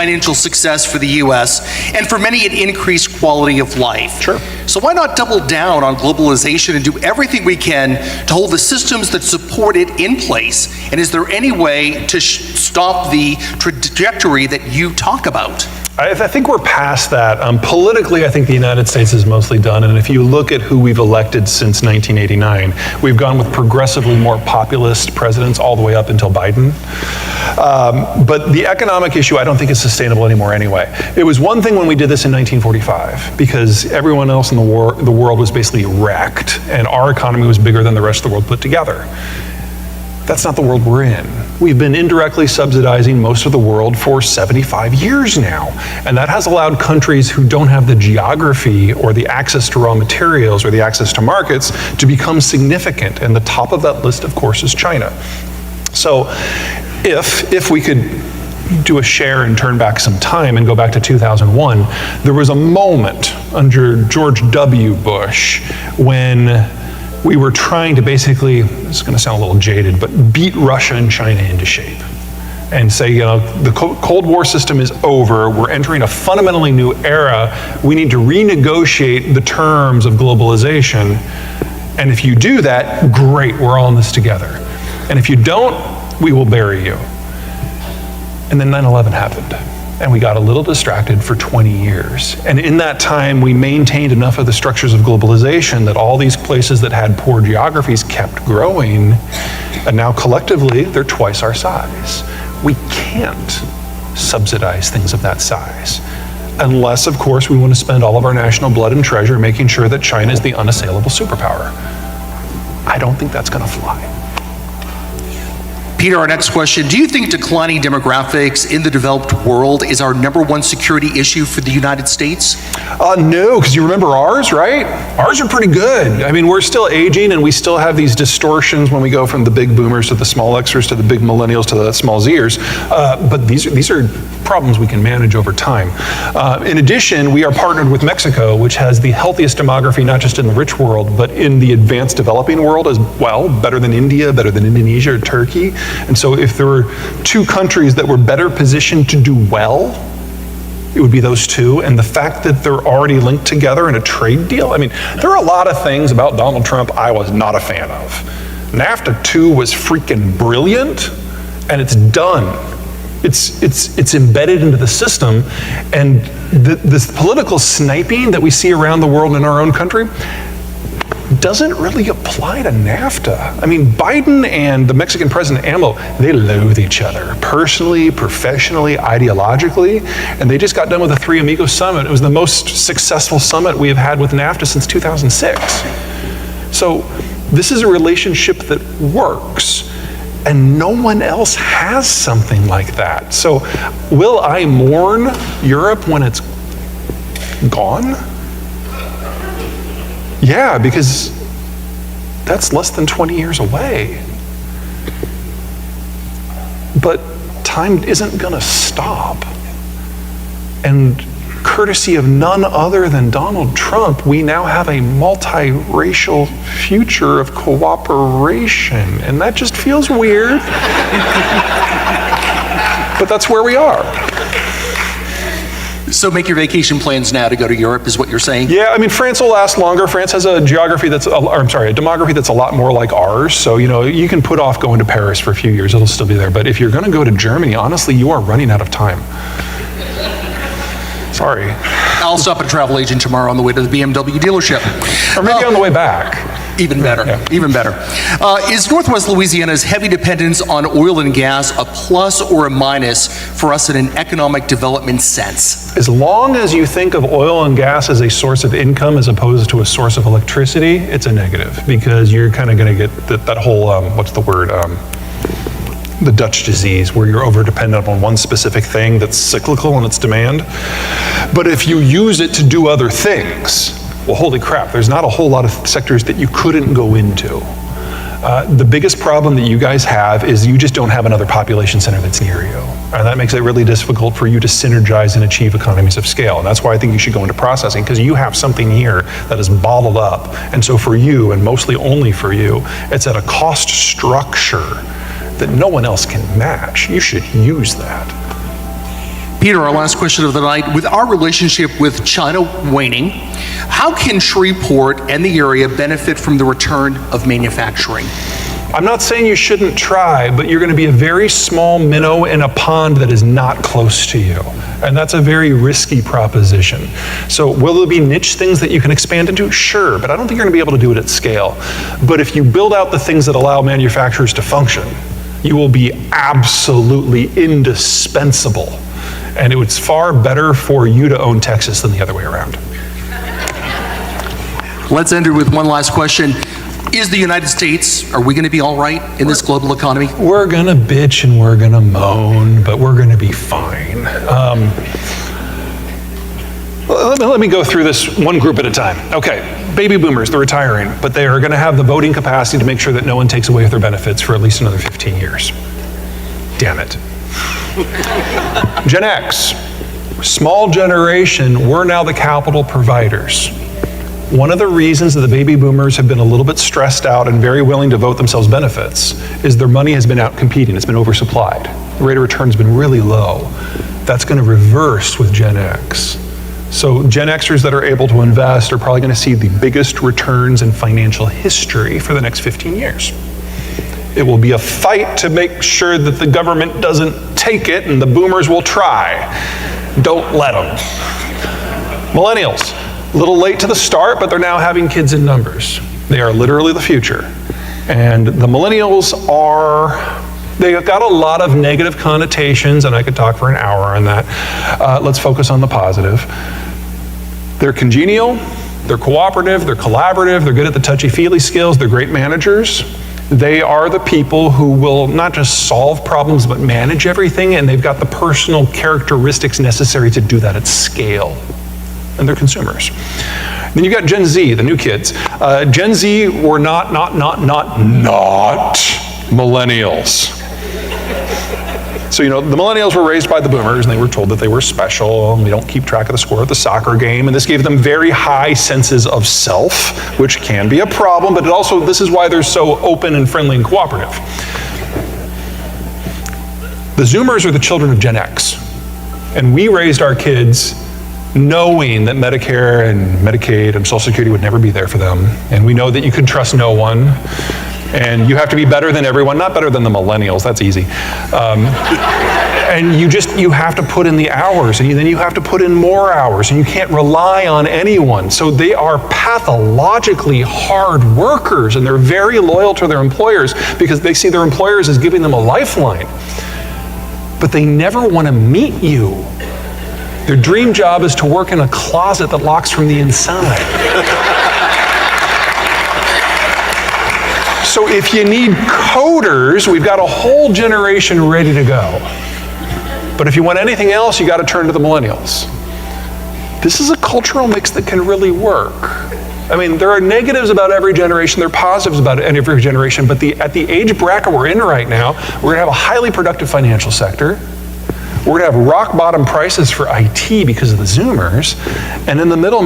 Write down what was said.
financial success for the U.S., and for many, it increased quality of life. Sure. So why not double down on globalization and do everything we can to hold the systems that support it in place? And is there any way to stop the trajectory that you talk about? I think we're past that. Politically, I think the United States is mostly done, and if you look at who we've elected since 1989, we've gone with progressively more populist presidents all the way up until Biden. But the economic issue, I don't think is sustainable anymore anyway. It was one thing when we did this in 1945, because everyone else in the world was basically wrecked, and our economy was bigger than the rest of the world put together. That's not the world we're in. We've been indirectly subsidizing most of the world for 75 years now. And that has allowed countries who don't have the geography or the access to raw materials or the access to markets to become significant. And the top of that list, of course, is China. So if we could do a share and turn back some time and go back to 2001, there was a moment under George W. Bush when we were trying to basically, it's going to sound a little jaded, but beat Russia and China into shape and say, you know, the Cold War system is over, we're entering a fundamentally new era, we need to renegotiate the terms of globalization, and if you do that, great, we're all in this together. And if you don't, we will bury you. And then 9/11 happened. And we got a little distracted for 20 years. And in that time, we maintained enough of the structures of globalization that all these places that had poor geographies kept growing, and now collectively, they're twice our size. We can't subsidize things of that size. Unless, of course, we want to spend all of our national blood and treasure making sure that China is the unassailable superpower. I don't think that's going to fly. Peter, our next question. Do you think declining demographics in the developed world is our #1 security issue for the United States? No, because you remember ours, right? Ours are pretty good. I mean, we're still aging and we still have these distortions when we go from the big boomers to the small Xers to the big millennials to the small Zers. But these are problems we can manage over time. In addition, we are partnered with Mexico, which has the healthiest demography, not just in the rich world, but in the advanced developing world as well, better than India, better than Indonesia or Turkey. And so if there were two countries that were better positioned to do well, it would be those two. And the fact that they're already linked together in a trade deal, I mean, there are a lot of things about Donald Trump I was not a fan of. NAFTA 2 was freaking brilliant, and it's done. It's embedded into the system, and this political sniping that we see around the world in our own country doesn't really apply to NAFTA. I mean, Biden and the Mexican president, AMLO, they loathe each other, personally, professionally, ideologically, and they just got done with the Three Amigos Summit. It was the most successful summit we have had with NAFTA since 2006. So this is a relationship that works, and no one else has something like that. So will I mourn Europe when it's gone? Yeah, because that's less than 20 years away. But time isn't gonna stop. And courtesy of none other than Donald Trump, we now have a multiracial future of cooperation. And that just feels weird. But that's where we are. So make your vacation plans now to go to Europe, is what you're saying? Yeah, I mean, France will last longer. France has a demography that's a lot more like ours. So, you know, you can put off going to Paris for a few years, it'll still be there. But if you're gonna go to Germany, honestly, you are running out of time. Sorry. I'll stop at a travel agent tomorrow on the way to the BMW dealership. Or maybe on the way back. Even better, yeah. Even better. Is Northwest Louisiana's heavy dependence on oil and gas a plus or a minus for us in an economic development sense? As long as you think of oil and gas as a source of income as opposed to a source of electricity, it's a negative, because you're kind of going to get that whole, the Dutch disease, where you're over-dependent on one specific thing that's cyclical in its demand. But if you use it to do other things, well, holy crap, there's not a whole lot of sectors that you couldn't go into. The biggest problem that you guys have is you just don't have another population center that's near you. And that makes it really difficult for you to synergize and achieve economies of scale. And that's why I think you should go into processing, because you have something here that is bottled up. And so for you, and mostly only for you, it's at a cost structure that no one else can match. You should use that. Peter, our last question of the night. With our relationship with China waning, how can Shreveport and the area benefit from the return of manufacturing? I'm not saying you shouldn't try, but you're going to be a very small minnow in a pond that is not close to you. And that's a very risky proposition. So will there be niche things that you can expand into? Sure, but I don't think you're going to be able to do it at scale. But if you build out the things that allow manufacturers to function, you will be absolutely indispensable. And it was far better for you to own Texas than the other way around. Let's end it with one last question. Is the United States, are we going to be all right in this global economy? We're going to bitch and we're going to moan, but we're going to be fine. Let me go through this one group at a time. Okay, baby boomers, they're retiring, but they are going to have the voting capacity to make sure that no one takes away their benefits for at least another 15 years. Damn it. Gen X, small generation, we're now the capital providers. One of the reasons that the baby boomers have been a little bit stressed out and very willing to vote themselves benefits is their money has been out competing, it's been oversupplied. The rate of return has been really low. That's going to reverse with Gen X. So Gen Xers that are able to invest are probably going to see the biggest returns in financial history for the next 15 years. It will be a fight to make sure that the government doesn't take it, and the boomers will try. Don't let them. Millennials, a little late to the start, but they're now having kids in numbers. They are literally the future. And the millennials they've got a lot of negative connotations, and I could talk for an hour on that. Let's focus on the positive. They're congenial, they're cooperative, they're collaborative, they're good at the touchy-feely skills, they're great managers. They are the people who will not just solve problems, but manage everything, and they've got the personal characteristics necessary to do that at scale. And they're consumers. Then you've got Gen Z, the new kids. Gen Z were not millennials. So, the millennials were raised by the boomers, and they were told that they were special, and we don't keep track of the score at the soccer game, and this gave them very high senses of self, which can be a problem, but this is why they're so open and friendly and cooperative. The Zoomers are the children of Gen X, and we raised our kids knowing that Medicare and Medicaid and Social Security would never be there for them, and we know that you can trust no one, and you have to be better than everyone, not better than the millennials, that's easy. And you have to put in the hours, and then you have to put in more hours, and you can't rely on anyone. So they are pathologically hard workers, and they're very loyal to their employers because they see their employers as giving them a lifeline. But they never want to meet you. Their dream job is to work in a closet that locks from the inside. So if you need coders, we've got a whole generation ready to go. But if you want anything else, you got to turn to the millennials. This is a cultural mix that can really work. I mean, there are negatives about every generation, there are positives about every generation, but at the age bracket we're in right now, we're going to have a highly productive financial sector. We're going to have rock bottom prices for IT because of the Zoomers, and in the middle,